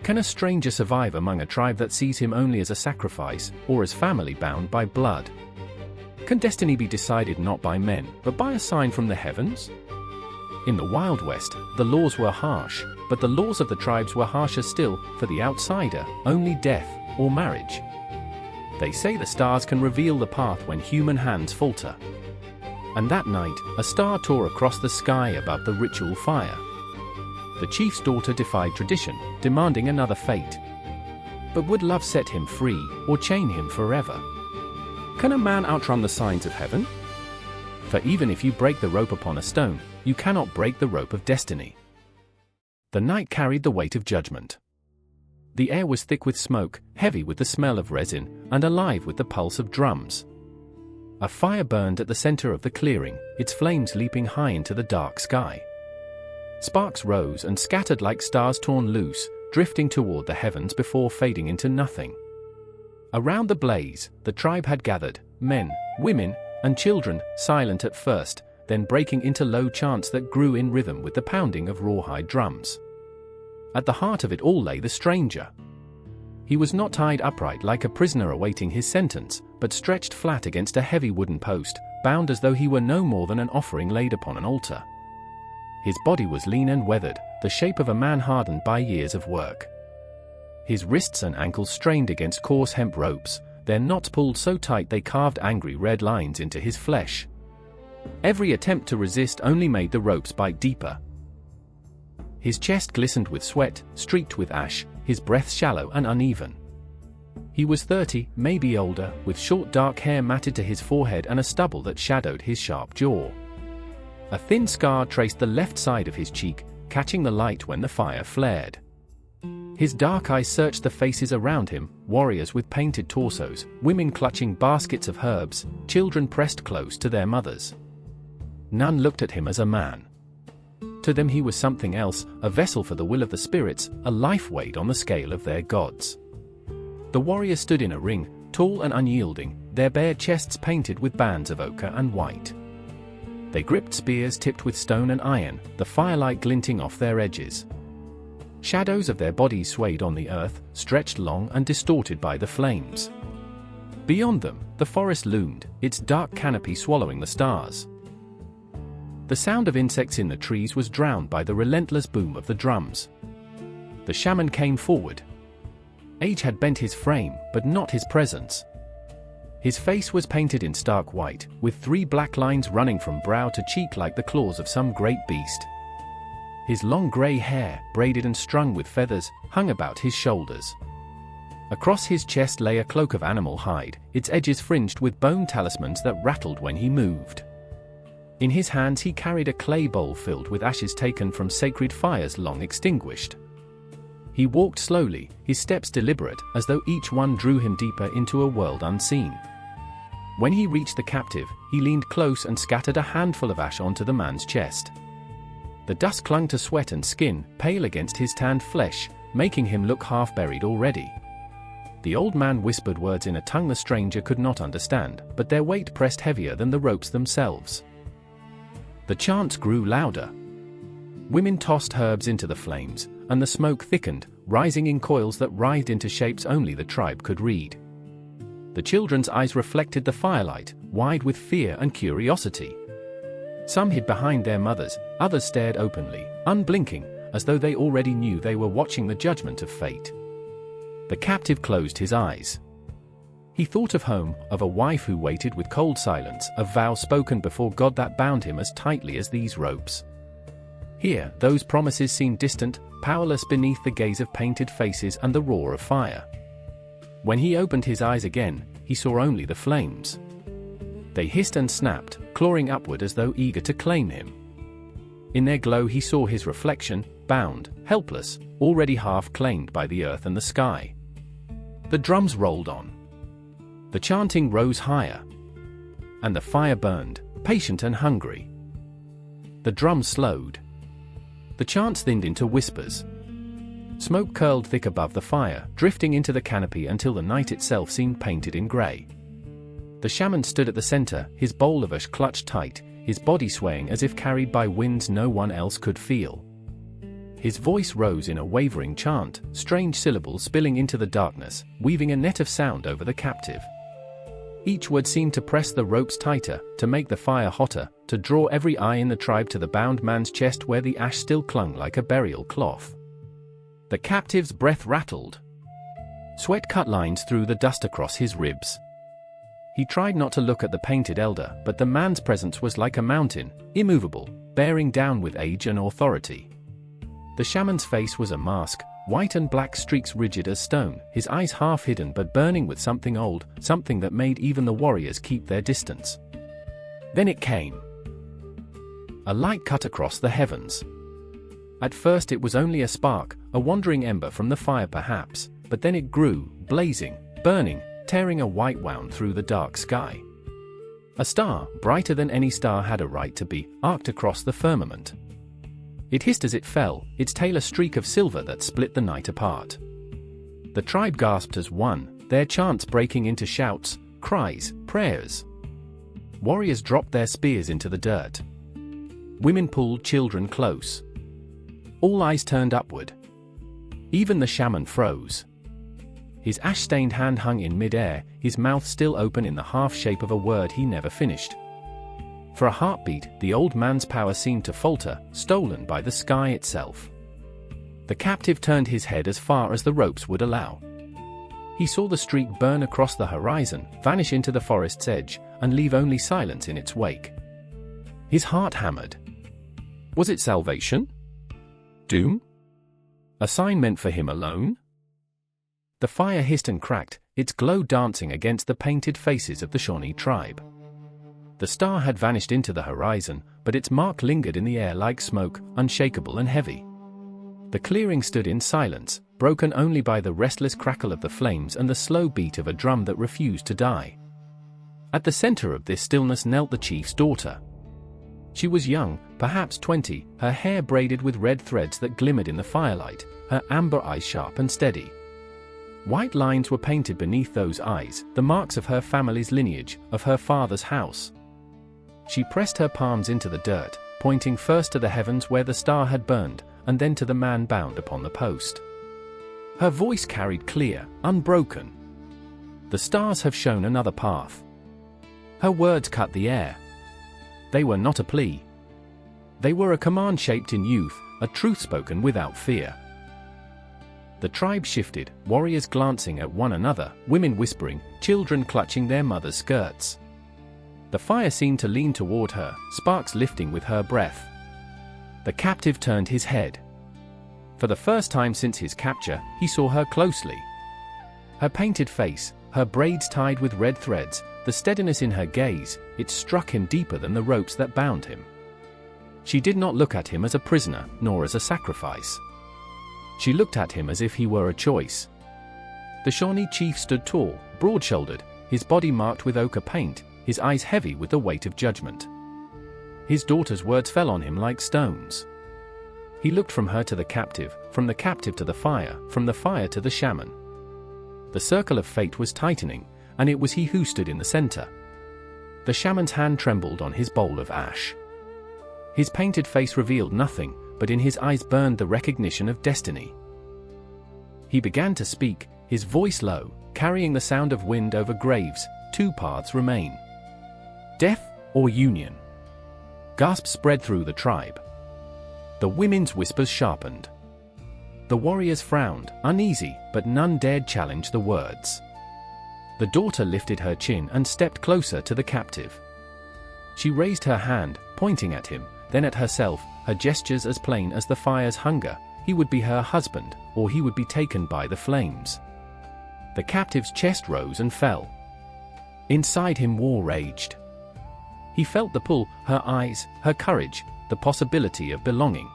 Can a stranger survive among a tribe that sees him only as a sacrifice, or as family bound by blood? Can destiny be decided not by men, but by a sign from the heavens? In the Wild West, the laws were harsh, but the laws of the tribes were harsher still. For the outsider, only death or marriage. They say the stars can reveal the path when human hands falter. And that night, a star tore across the sky above the ritual fire. The chief's daughter defied tradition, demanding another fate. But would love set him free, or chain him forever? Can a man outrun the signs of heaven? For even if you break the rope upon a stone, you cannot break the rope of destiny. The night carried the weight of judgment. The air was thick with smoke, heavy with the smell of resin, and alive with the pulse of drums. A fire burned at the center of the clearing, its flames leaping high into the dark sky. Sparks rose and scattered like stars torn loose, drifting toward the heavens before fading into nothing. Around the blaze, the tribe had gathered, men, women, and children, silent at first, then breaking into low chants that grew in rhythm with the pounding of rawhide drums. At the heart of it all lay the stranger. He was not tied upright like a prisoner awaiting his sentence, but stretched flat against a heavy wooden post, bound as though he were no more than an offering laid upon an altar. His body was lean and weathered, the shape of a man hardened by years of work. His wrists and ankles strained against coarse hemp ropes, their knots pulled so tight they carved angry red lines into his flesh. Every attempt to resist only made the ropes bite deeper. His chest glistened with sweat, streaked with ash, his breath shallow and uneven. He was 30, maybe older, with short dark hair matted to his forehead and a stubble that shadowed his sharp jaw. A thin scar traced the left side of his cheek, catching the light when the fire flared. His dark eyes searched the faces around him, warriors with painted torsos, women clutching baskets of herbs, children pressed close to their mothers. None looked at him as a man. To them he was something else, a vessel for the will of the spirits, a life weight on the scale of their gods. The warriors stood in a ring, tall and unyielding, their bare chests painted with bands of ochre and white. They gripped spears tipped with stone and iron, the firelight glinting off their edges. Shadows of their bodies swayed on the earth, stretched long and distorted by the flames. Beyond them, the forest loomed, its dark canopy swallowing the stars. The sound of insects in the trees was drowned by the relentless boom of the drums. The shaman came forward. Age had bent his frame, but not his presence. His face was painted in stark white, with 3 black lines running from brow to cheek like the claws of some great beast. His long grey hair, braided and strung with feathers, hung about his shoulders. Across his chest lay a cloak of animal hide, its edges fringed with bone talismans that rattled when he moved. In his hands he carried a clay bowl filled with ashes taken from sacred fires long extinguished. He walked slowly, his steps deliberate, as though each one drew him deeper into a world unseen. When he reached the captive, he leaned close and scattered a handful of ash onto the man's chest. The dust clung to sweat and skin, pale against his tanned flesh, making him look half-buried already. The old man whispered words in a tongue the stranger could not understand, but their weight pressed heavier than the ropes themselves. The chants grew louder. Women tossed herbs into the flames, and the smoke thickened, rising in coils that writhed into shapes only the tribe could read. The children's eyes reflected the firelight, wide with fear and curiosity. Some hid behind their mothers, others stared openly, unblinking, as though they already knew they were watching the judgment of fate. The captive closed his eyes. He thought of home, of a wife who waited with cold silence, of vows spoken before God that bound him as tightly as these ropes. Here, those promises seemed distant, powerless beneath the gaze of painted faces and the roar of fire. When he opened his eyes again, he saw only the flames. They hissed and snapped, clawing upward as though eager to claim him. In their glow he saw his reflection, bound, helpless, already half claimed by the earth and the sky. The drums rolled on. The chanting rose higher. And the fire burned, patient and hungry. The drums slowed. The chants thinned into whispers. Smoke curled thick above the fire, drifting into the canopy until the night itself seemed painted in grey. The shaman stood at the center, his bowl of ash clutched tight, his body swaying as if carried by winds no one else could feel. His voice rose in a wavering chant, strange syllables spilling into the darkness, weaving a net of sound over the captive. Each word seemed to press the ropes tighter, to make the fire hotter, to draw every eye in the tribe to the bound man's chest where the ash still clung like a burial cloth. The captive's breath rattled. Sweat cut lines through the dust across his ribs. He tried not to look at the painted elder, but the man's presence was like a mountain, immovable, bearing down with age and authority. The shaman's face was a mask, white and black streaks rigid as stone, his eyes half hidden but burning with something old, something that made even the warriors keep their distance. Then it came. A light cut across the heavens. At first it was only a spark, a wandering ember from the fire perhaps, but then it grew, blazing, burning, tearing a white wound through the dark sky. A star, brighter than any star had a right to be, arced across the firmament. It hissed as it fell, its tail a streak of silver that split the night apart. The tribe gasped as one, their chants breaking into shouts, cries, prayers. Warriors dropped their spears into the dirt. Women pulled children close. All eyes turned upward. Even the shaman froze. His ash-stained hand hung in mid-air, his mouth still open in the half-shape of a word he never finished. For a heartbeat, the old man's power seemed to falter, stolen by the sky itself. The captive turned his head as far as the ropes would allow. He saw the streak burn across the horizon, vanish into the forest's edge, and leave only silence in its wake. His heart hammered. Was it salvation? Doom? A sign meant for him alone? The fire hissed and cracked, its glow dancing against the painted faces of the Shawnee tribe. The star had vanished into the horizon, but its mark lingered in the air like smoke, unshakable and heavy. The clearing stood in silence, broken only by the restless crackle of the flames and the slow beat of a drum that refused to die. At the center of this stillness knelt the chief's daughter. She was young, perhaps 20, her hair braided with red threads that glimmered in the firelight, her amber eyes sharp and steady. White lines were painted beneath those eyes, the marks of her family's lineage, of her father's house. She pressed her palms into the dirt, pointing first to the heavens where the star had burned, and then to the man bound upon the post. Her voice carried clear, unbroken. The stars have shown another path. Her words cut the air. They were not a plea. They were a command shaped in youth, a truth spoken without fear. The tribe shifted, warriors glancing at one another, women whispering, children clutching their mothers' skirts. The fire seemed to lean toward her, sparks lifting with her breath. The captive turned his head. For the first time since his capture, he saw her closely. Her painted face, her braids tied with red threads, the steadiness in her gaze, it struck him deeper than the ropes that bound him. She did not look at him as a prisoner, nor as a sacrifice. She looked at him as if he were a choice. The Shawnee chief stood tall, broad-shouldered, his body marked with ochre paint, his eyes heavy with the weight of judgment. His daughter's words fell on him like stones. He looked from her to the captive, from the captive to the fire, from the fire to the shaman. The circle of fate was tightening, and it was he who stood in the center. The shaman's hand trembled on his bowl of ash. His painted face revealed nothing, but in his eyes burned the recognition of destiny. He began to speak, his voice low, carrying the sound of wind over graves. Two paths remain. Death or union. Gasps spread through the tribe. The women's whispers sharpened. The warriors frowned, uneasy, but none dared challenge the words. The daughter lifted her chin and stepped closer to the captive. She raised her hand, pointing at him, then at herself, her gestures as plain as the fire's hunger. He would be her husband, or he would be taken by the flames. The captive's chest rose and fell. Inside him war raged. He felt the pull, her eyes, her courage, the possibility of belonging.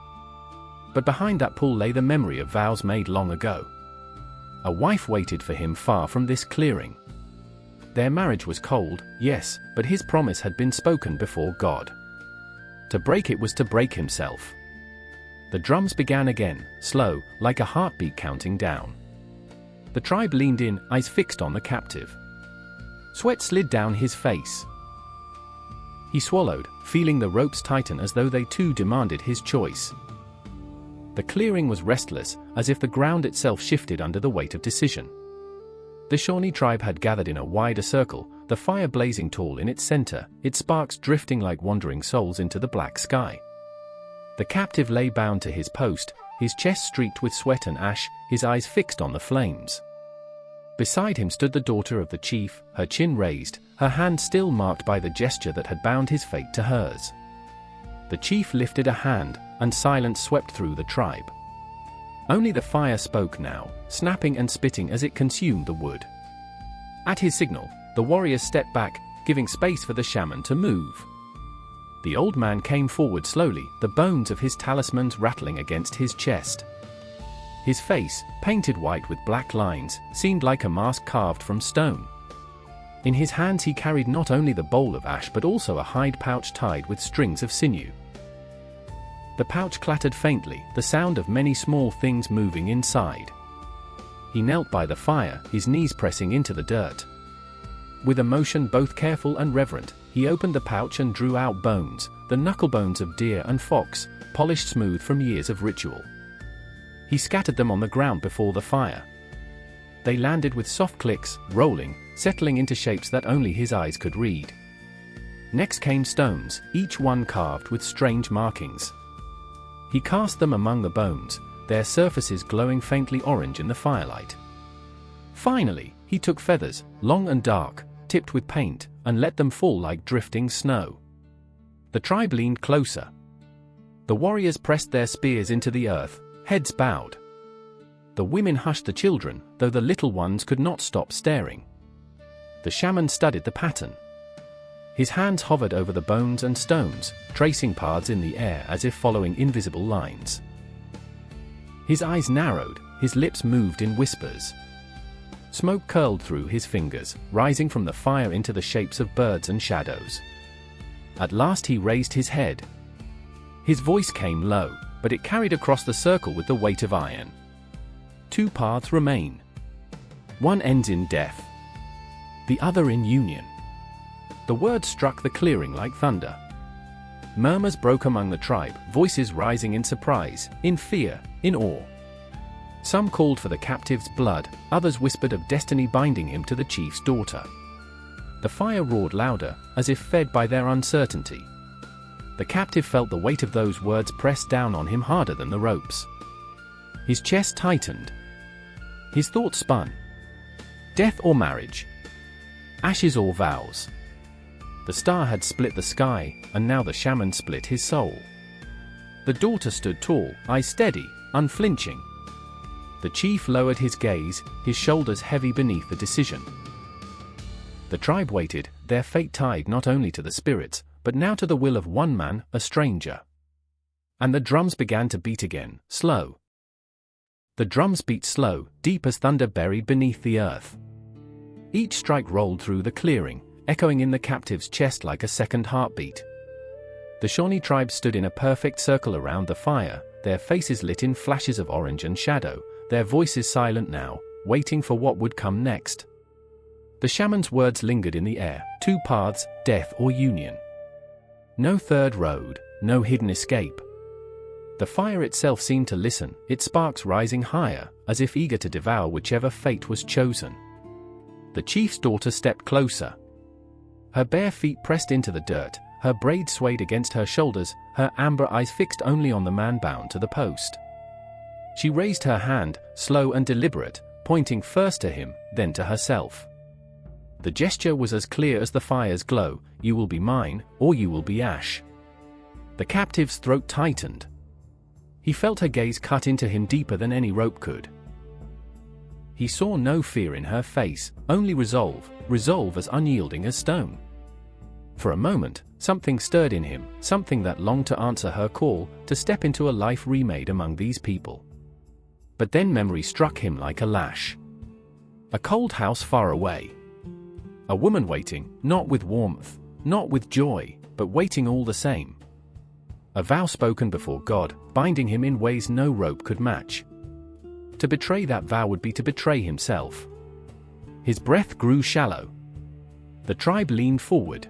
But behind that pull lay the memory of vows made long ago. A wife waited for him far from this clearing. Their marriage was cold, yes, but his promise had been spoken before God. To break it was to break himself. The drums began again, slow, like a heartbeat counting down. The tribe leaned in, eyes fixed on the captive. Sweat slid down his face. He swallowed, feeling the ropes tighten as though they too demanded his choice. The clearing was restless, as if the ground itself shifted under the weight of decision. The Shawnee tribe had gathered in a wider circle, the fire blazing tall in its center, its sparks drifting like wandering souls into the black sky. The captive lay bound to his post, his chest streaked with sweat and ash, his eyes fixed on the flames. Beside him stood the daughter of the chief, her chin raised, her hand still marked by the gesture that had bound his fate to hers. The chief lifted a hand, and silence swept through the tribe. Only the fire spoke now, snapping and spitting as it consumed the wood. At his signal, the warriors stepped back, giving space for the shaman to move. The old man came forward slowly, the bones of his talismans rattling against his chest. His face, painted white with black lines, seemed like a mask carved from stone. In his hands he carried not only the bowl of ash but also a hide pouch tied with strings of sinew. The pouch clattered faintly, the sound of many small things moving inside. He knelt by the fire, his knees pressing into the dirt. With a motion both careful and reverent, he opened the pouch and drew out bones, the knuckle bones of deer and fox, polished smooth from years of ritual. He scattered them on the ground before the fire. They landed with soft clicks, rolling, settling into shapes that only his eyes could read. Next came stones, each one carved with strange markings. He cast them among the bones, their surfaces glowing faintly orange in the firelight. Finally, he took feathers, long and dark, tipped with paint, and let them fall like drifting snow. The tribe leaned closer. The warriors pressed their spears into the earth, heads bowed. The women hushed the children, though the little ones could not stop staring. The shaman studied the pattern. His hands hovered over the bones and stones, tracing paths in the air as if following invisible lines. His eyes narrowed, his lips moved in whispers. Smoke curled through his fingers, rising from the fire into the shapes of birds and shadows. At last he raised his head. His voice came low, but it carried across the circle with the weight of iron. Two paths remain. One ends in death, the other in union. The word struck the clearing like thunder. Murmurs broke among the tribe, voices rising in surprise, in fear, in awe. Some called for the captive's blood, others whispered of destiny binding him to the chief's daughter. The fire roared louder, as if fed by their uncertainty. The captive felt the weight of those words press down on him harder than the ropes. His chest tightened. His thoughts spun. Death or marriage? Ashes or vows? The star had split the sky, and now the shaman split his soul. The daughter stood tall, eyes steady, unflinching. The chief lowered his gaze, his shoulders heavy beneath the decision. The tribe waited, their fate tied not only to the spirits, but now to the will of one man, a stranger. And the drums began to beat again, slow. The drums beat slow, deep as thunder buried beneath the earth. Each strike rolled through the clearing, echoing in the captive's chest like a second heartbeat. The Shawnee tribe stood in a perfect circle around the fire, their faces lit in flashes of orange and shadow, their voices silent now, waiting for what would come next. The shaman's words lingered in the air, two paths, death or union. No third road, no hidden escape. The fire itself seemed to listen, its sparks rising higher, as if eager to devour whichever fate was chosen. The chief's daughter stepped closer. Her bare feet pressed into the dirt, her braids swayed against her shoulders, her amber eyes fixed only on the man bound to the post. She raised her hand, slow and deliberate, pointing first to him, then to herself. The gesture was as clear as the fire's glow: you will be mine, or you will be ash. The captive's throat tightened. He felt her gaze cut into him deeper than any rope could. He saw no fear in her face, only resolve as unyielding as stone. For a moment, something stirred in him, something that longed to answer her call, to step into a life remade among these people. But then memory struck him like a lash. A cold house far away. A woman waiting, not with warmth, not with joy, but waiting all the same. A vow spoken before God, binding him in ways no rope could match. To betray that vow would be to betray himself. His breath grew shallow. The tribe leaned forward.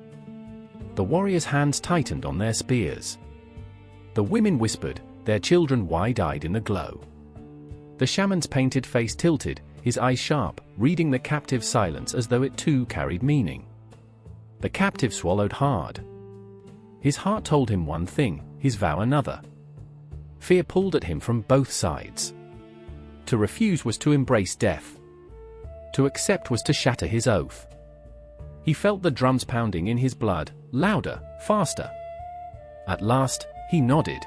The warriors' hands tightened on their spears. The women whispered, their children wide-eyed in the glow. The shaman's painted face tilted, his eyes sharp, reading the captive's silence as though it too carried meaning. The captive swallowed hard. His heart told him one thing, his vow another. Fear pulled at him from both sides. To refuse was to embrace death. To accept was to shatter his oath. He felt the drums pounding in his blood, louder, faster. At last, he nodded.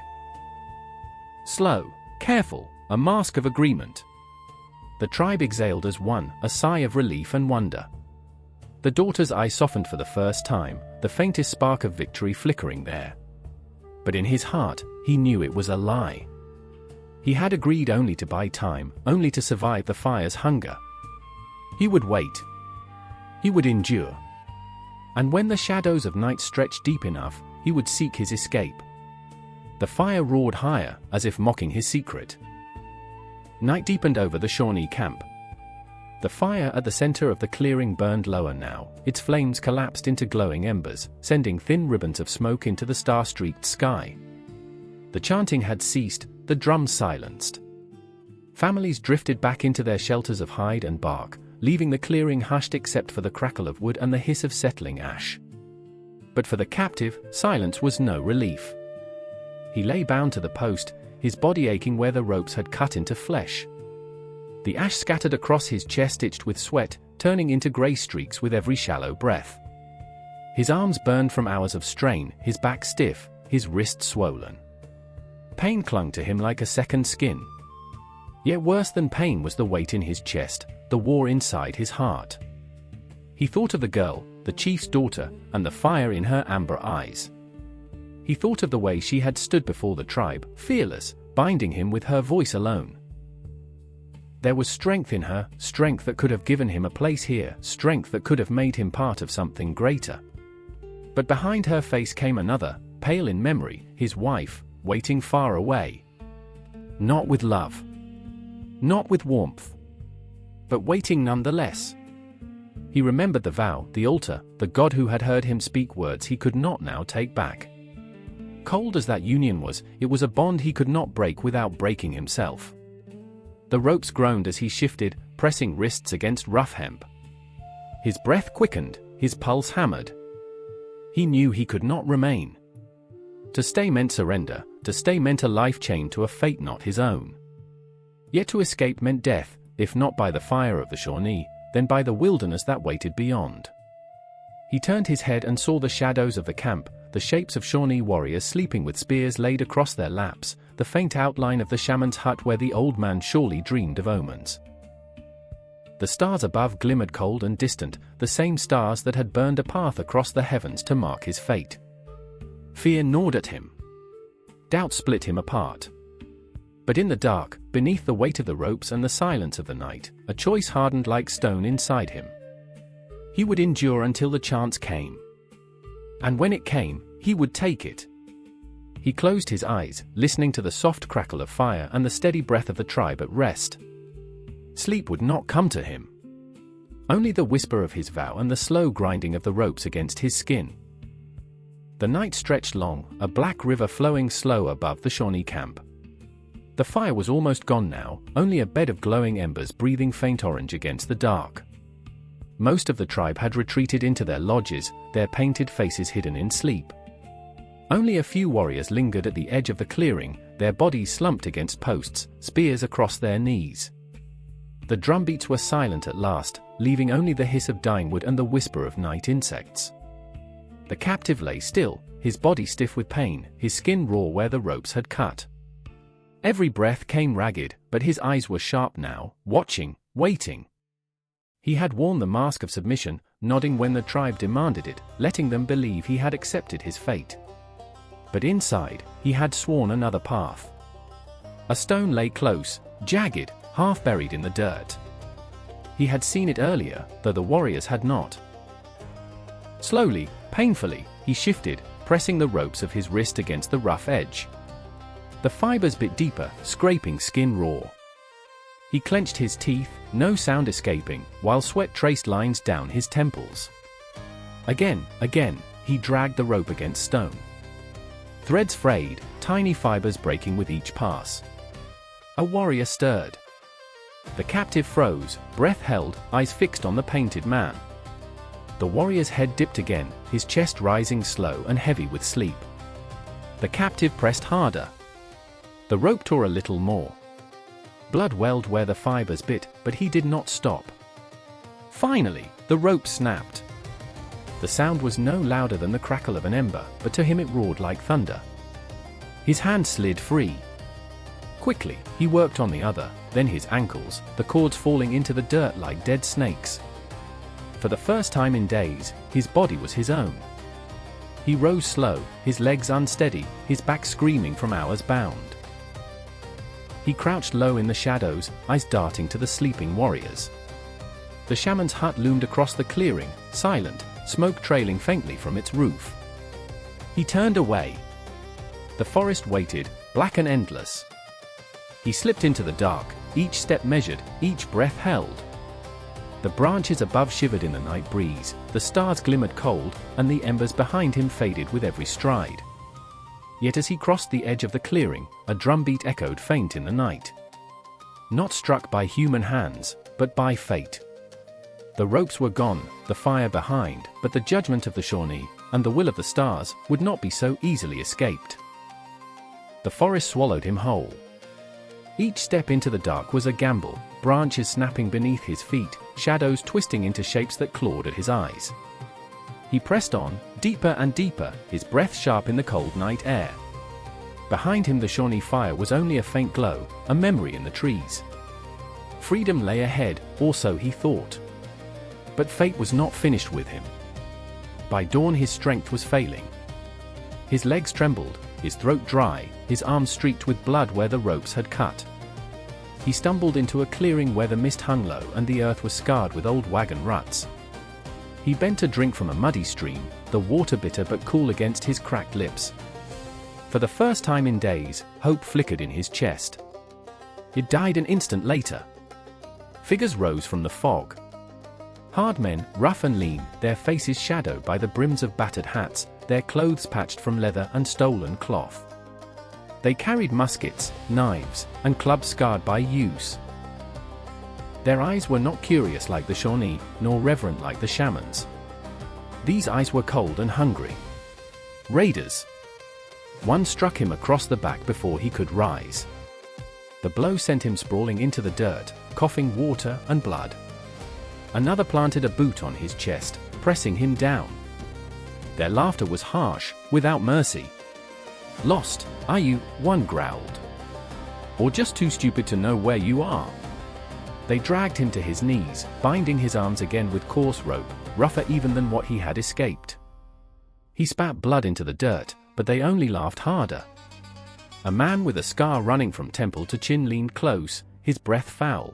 Slow, careful, a mask of agreement. The tribe exhaled as one, a sigh of relief and wonder. The daughter's eye softened for the first time, the faintest spark of victory flickering there. But in his heart, he knew it was a lie. He had agreed only to buy time, only to survive the fire's hunger. He would wait. He would endure. And when the shadows of night stretched deep enough, he would seek his escape. The fire roared higher, as if mocking his secret. Night deepened over the Shawnee camp. The fire at the center of the clearing burned lower now, its flames collapsed into glowing embers, sending thin ribbons of smoke into the star-streaked sky. The chanting had ceased, the drums silenced. Families drifted back into their shelters of hide and bark, leaving the clearing hushed except for the crackle of wood and the hiss of settling ash. But for the captive, silence was no relief. He lay bound to the post, his body aching where the ropes had cut into flesh. The ash scattered across his chest itched with sweat, turning into grey streaks with every shallow breath. His arms burned from hours of strain, his back stiff, his wrists swollen. Pain clung to him like a second skin. Yet worse than pain was the weight in his chest, the war inside his heart. He thought of the girl, the chief's daughter, and the fire in her amber eyes. He thought of the way she had stood before the tribe, fearless, binding him with her voice alone. There was strength in her, strength that could have given him a place here, strength that could have made him part of something greater. But behind her face came another, pale in memory, his wife, waiting far away. Not with love. Not with warmth. But waiting nonetheless. He remembered the vow, the altar, the God who had heard him speak words he could not now take back. Cold as that union was, it was a bond he could not break without breaking himself. The ropes groaned as he shifted, pressing wrists against rough hemp. His breath quickened, his pulse hammered. He knew he could not remain. To stay meant surrender, to stay meant a life chained to a fate not his own. Yet to escape meant death, if not by the fire of the Shawnee, then by the wilderness that waited beyond. He turned his head and saw the shadows of the camp, the shapes of Shawnee warriors sleeping with spears laid across their laps, the faint outline of the shaman's hut where the old man surely dreamed of omens. The stars above glimmered cold and distant, the same stars that had burned a path across the heavens to mark his fate. Fear gnawed at him. Doubt split him apart. But in the dark, beneath the weight of the ropes and the silence of the night, a choice hardened like stone inside him. He would endure until the chance came. And when it came, he would take it. He closed his eyes, listening to the soft crackle of fire and the steady breath of the tribe at rest. Sleep would not come to him. Only the whisper of his vow and the slow grinding of the ropes against his skin. The night stretched long, a black river flowing slow above the Shawnee camp. The fire was almost gone now, only a bed of glowing embers breathing faint orange against the dark. Most of the tribe had retreated into their lodges, their painted faces hidden in sleep. Only a few warriors lingered at the edge of the clearing, their bodies slumped against posts, spears across their knees. The drumbeats were silent at last, leaving only the hiss of dying wood and the whisper of night insects. The captive lay still, his body stiff with pain, his skin raw where the ropes had cut. Every breath came ragged, but his eyes were sharp now, watching, waiting. He had worn the mask of submission, nodding when the tribe demanded it, letting them believe he had accepted his fate. But inside, he had sworn another path. A stone lay close, jagged, half buried in the dirt. He had seen it earlier, though the warriors had not. Slowly, painfully, he shifted, pressing the ropes of his wrist against the rough edge. The fibers bit deeper, scraping skin raw. He clenched his teeth, no sound escaping, while sweat traced lines down his temples. Again, he dragged the rope against stone. Threads frayed, tiny fibers breaking with each pass. A warrior stirred. The captive froze, breath held, eyes fixed on the painted man. The warrior's head dipped again, his chest rising slow and heavy with sleep. The captive pressed harder. The rope tore a little more. Blood welled where the fibers bit, but he did not stop. Finally, the rope snapped. The sound was no louder than the crackle of an ember, but to him it roared like thunder. His hand slid free. Quickly, he worked on the other, then his ankles, the cords falling into the dirt like dead snakes. For the first time in days, his body was his own. He rose slow, his legs unsteady, his back screaming from hours bound. He crouched low in the shadows, eyes darting to the sleeping warriors. The shaman's hut loomed across the clearing, silent, smoke trailing faintly from its roof. He turned away. The forest waited, black and endless. He slipped into the dark, each step measured, each breath held. The branches above shivered in the night breeze, the stars glimmered cold, and the embers behind him faded with every stride. Yet as he crossed the edge of the clearing, a drumbeat echoed faint in the night. Not struck by human hands, but by fate. The ropes were gone, the fire behind, but the judgment of the Shawnee, and the will of the stars, would not be so easily escaped. The forest swallowed him whole. Each step into the dark was a gamble, branches snapping beneath his feet, shadows twisting into shapes that clawed at his eyes. He pressed on, deeper and deeper, his breath sharp in the cold night air. Behind him the Shawnee fire was only a faint glow, a memory in the trees. Freedom lay ahead, or so he thought. But fate was not finished with him. By dawn his strength was failing. His legs trembled, his throat dry, his arms streaked with blood where the ropes had cut. He stumbled into a clearing where the mist hung low and the earth was scarred with old wagon ruts. He bent to drink from a muddy stream, the water bitter but cool against his cracked lips. For the first time in days, hope flickered in his chest. It died an instant later. Figures rose from the fog. Hard men, rough and lean, their faces shadowed by the brims of battered hats, their clothes patched from leather and stolen cloth. They carried muskets, knives, and clubs scarred by use. Their eyes were not curious like the Shawnee, nor reverent like the shamans. These eyes were cold and hungry. Raiders. One struck him across the back before he could rise. The blow sent him sprawling into the dirt, coughing water and blood. Another planted a boot on his chest, pressing him down. Their laughter was harsh, without mercy. "Lost, are you?" one growled. "Or just too stupid to know where you are?" They dragged him to his knees, binding his arms again with coarse rope, rougher even than what he had escaped. He spat blood into the dirt, but they only laughed harder. A man with a scar running from temple to chin leaned close, his breath foul.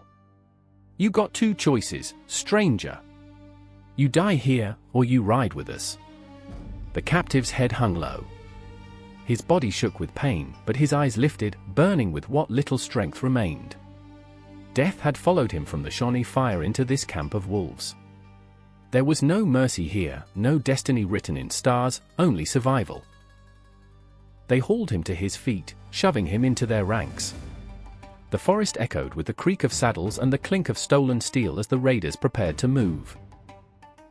"You got two choices, stranger. You die here, or you ride with us." The captive's head hung low. His body shook with pain, but his eyes lifted, burning with what little strength remained. Death had followed him from the Shawnee fire into this camp of wolves. There was no mercy here, no destiny written in stars, only survival. They hauled him to his feet, shoving him into their ranks. The forest echoed with the creak of saddles and the clink of stolen steel as the raiders prepared to move.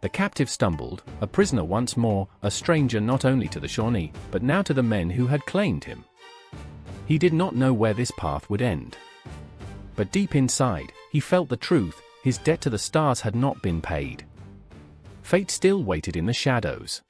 The captive stumbled, a prisoner once more, a stranger not only to the Shawnee, but now to the men who had claimed him. He did not know where this path would end. But deep inside, he felt the truth, his debt to the stars had not been paid. Fate still waited in the shadows.